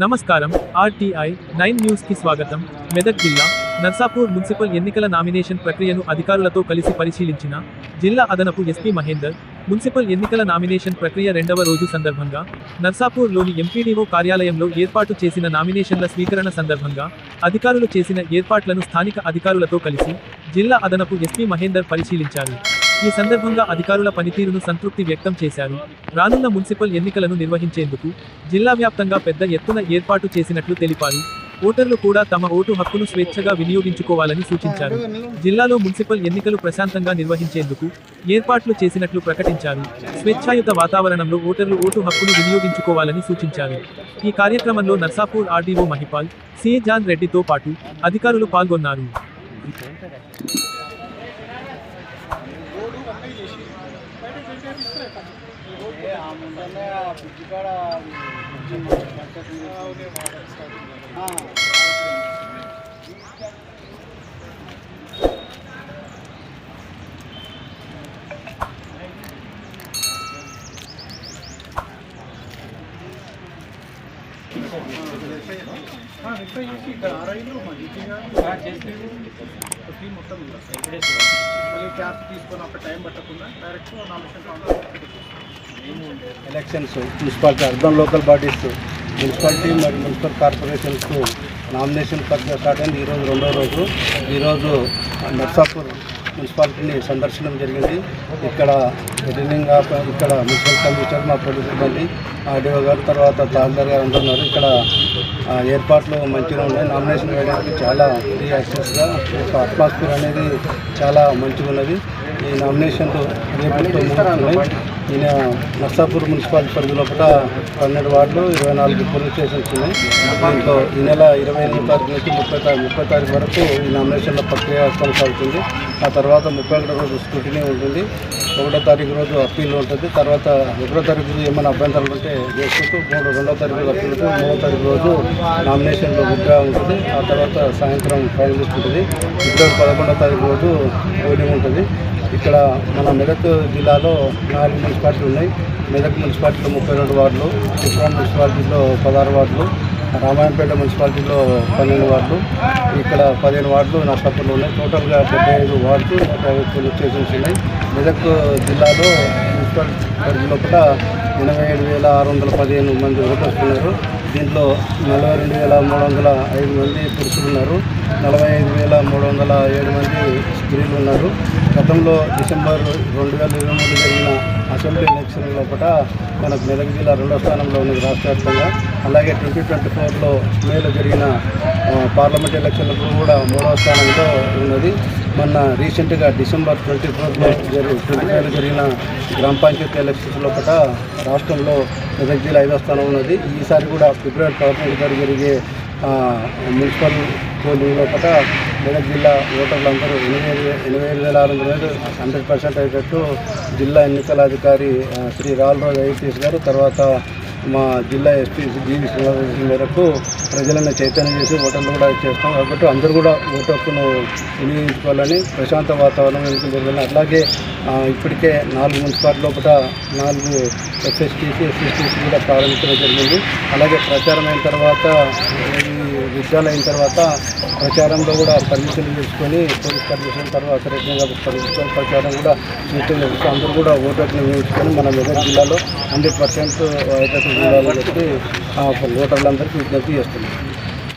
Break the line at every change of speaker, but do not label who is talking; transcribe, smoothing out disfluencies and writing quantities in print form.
నమస్కారం. RTI 9 news కి స్వాగతం. మెదక్ జిల్లా నర్సాపూర్ మున్సిపల్ ఎన్నికల నామినేషన్ ప్రక్రియను అధికారులతో కలిసి పరిశీలించిన జిల్లా అదనపు ఎస్పీ మహేందర్. మున్సిపల్ ఎన్నికల నామినేషన్ ప్రక్రియ 2వ రోజు సందర్భంగా నర్సాపూర్లోని ఎంపీడీఓ కార్యాలయంలో ఏర్పాటు చేసిన నామినేషన్ల స్వీకరణ సందర్భంగా అధికారులు చేసిన ఏర్పాట్లను స్థానిక అధికారులతో కలిసి జిల్లా అదనపు ఎస్పీ మహేందర్ పరిశీలించారు. ఈ సందర్భంగా అధికారుల పనితీరును సంతృప్తి వ్యక్తం చేశారు. రానున్న మున్సిపల్ ఎన్నికలను నిర్వహించేందుకు జిల్లా వ్యాప్తంగా పెద్ద ఎత్తున ఏర్పాటు చేసినట్లు తెలిపారు. ఓటర్లు కూడా తమ ఓటు హక్కును స్వేచ్ఛగా వినియోగించుకోవాలని సూచించారు. జిల్లాలో మున్సిపల్ ఎన్నికలు ప్రశాంతంగా నిర్వహించేందుకు ఏర్పాట్లు చేసినట్లు ప్రకటించారు. స్వేచ్ఛాయుత వాతావరణంలో ఓటర్లు ఓటు హక్కును వినియోగించుకోవాలని సూచించారు. ఈ కార్యక్రమంలో Narsapur RDO Mahipal, CA John రెడ్డితో పాటు అధికారులు పాల్గొన్నారు.
Elections municipality urban local bodies municipality మరియు మున్సిపల్ కార్పొరేషన్స్ నామినేషన్ ప్రక్రియ స్టార్ట్ అయింది. ఈరోజు 2వ రోజు. ఈరోజు నర్సాపూర్ మున్సిపాలిటీని సందర్శనం జరిగింది. ఇక్కడ రిటర్నింగ్ ఇక్కడ మున్సిపల్ కమిషనర్, మా పోలీస్ సిబ్బంది, ఆర్డీఓ గారు, తర్వాత తహసీల్దార్ గారు అంటున్నారు. ఇక్కడ ఏర్పాట్లు మంచిగా ఉన్నాయి. నామినేషన్ వేయడానికి చాలా ఫ్రీ యాక్సెస్గా ఒక అట్మాస్ఫియర్ అనేది చాలా మంచిగా ఉన్నది. ఈ నామినేషన్లు రేపటితో ముగుస్తున్నాయి. ఈయన నర్సాపూర్ మున్సిపాలిటీ పరిధిలో కూడా 12 వార్డులు, 24 పోలీస్ స్టేషన్స్ ఉన్నాయి. దీంతో ఈ నెల 28వ తారీఖు నుంచి 30 తారీఖు వరకు ఈ నామినేషన్ల ప్రక్రియ కొనసాగుతుంది. ఆ తర్వాత 31వ రోజు స్క్రూటినీ ఉంటుంది. 1వ తారీఖు రోజు అప్పీల్ ఉంటుంది. తర్వాత 1వ తారీఖు ఏమైనా అభ్యంతరాలు ఉంటే చేసుకుంటూ 2వ తారీఖు అప్పీల్ ఉంటుంది. 3వ తారీఖు రోజు నామినేషన్లో విత్డ్రా ఉంటుంది. ఆ తర్వాత సాయంత్రం ఫైనల్ లిస్ట్ ఉంటుంది. ఫిబ్రవరి 11వ తారీఖు రోజు పోలింగ్ ఉంటుంది. ఇక్కడ మన మెదక్ జిల్లాలో 4 మున్సిపాలిటీలు ఉన్నాయి. మెదక్ మున్సిపాలిటీలో 32 వార్డులు, చిత్రాం మున్సిపాలిటీలో 16 వార్డులు, రామాయంపేట మున్సిపాలిటీలో 12 వార్డులు, ఇక్కడ 15 వార్డులు నర్సాపూర్లో ఉన్నాయి. టోటల్గా 75 వార్డులు, 150 పోలీస్ స్టేషన్స్ ఉన్నాయి. మెదక్ జిల్లాలో మున్సిపల్ పరిధిలో కూడా 87,615 మంది ఓటర్స్ ఉన్నారు. దీంట్లో 42,305 మంది పురుషులు ఉన్నారు. 45,307 మంది స్త్రీలు ఉన్నారు. గతంలో డిసెంబర్ 2023 జరిగిన అసెంబ్లీ ఎలక్షన్ లోపల మనకు మెదక్ జిల్లా 2వ స్థానంలో ఉన్నది రాష్ట్ర వ్యాప్తంగా. అలాగే 2024లో మేలో జరిగిన పార్లమెంట్ ఎలక్షన్లప్పుడు కూడా 3వ స్థానంలో ఉన్నది. మొన్న రీసెంట్గా డిసెంబర్ 24లో జరిగిన గ్రామ పంచాయతీ ఎలక్షన్స్ లోపల రాష్ట్రంలో మెదక్ జిల్లా 5వ స్థానం ఉన్నది. ఈసారి కూడా ఫిబ్రవరి 11 జరిగే మున్సిపల్ పోలింగ్ లోపల మెదక్ జిల్లా ఓటర్లందరూ 85,600 100% అయ్యేటట్టు జిల్లా ఎన్నికల అధికారి శ్రీ రాల్రాజ్ ఐపీఎస్ గారు, తర్వాత మా జిల్లా ఎస్పీ జీవి శ్రీనివాస మేరకు ప్రజలను చైతన్యం చేసి ఓటర్లు కూడా చేస్తాం. కాబట్టి అందరూ కూడా ఓటు హక్కును వినియోగించుకోవాలని, ప్రశాంత వాతావరణం ఎన్నికలు జరగాలని. అట్లాగే ఇప్పటికే 4 మున్సిపాలిటీ లోపల 4 ఎస్ఎస్టీసీ, ఎస్ఎస్టీసీ కూడా ప్రారంభించడం జరిగింది. అలాగే ప్రచారం అయిన తర్వాత, విషయాలు అయిన తర్వాత ప్రచారంలో కూడా పర్మిషన్ తీసుకొని పోలీస్ పర్మిషన్ తర్వాత రేటింగ్ పర్మిషన్ ప్రచారం కూడా సూచన చేస్తూ అందరూ కూడా ఓటు హక్కును వినియోగించుకొని మన మెదక్ జిల్లాలో 100% జిల్లాలో పెట్టి ఓటర్లందరికీ విజ్ఞప్తి చేస్తున్నాం.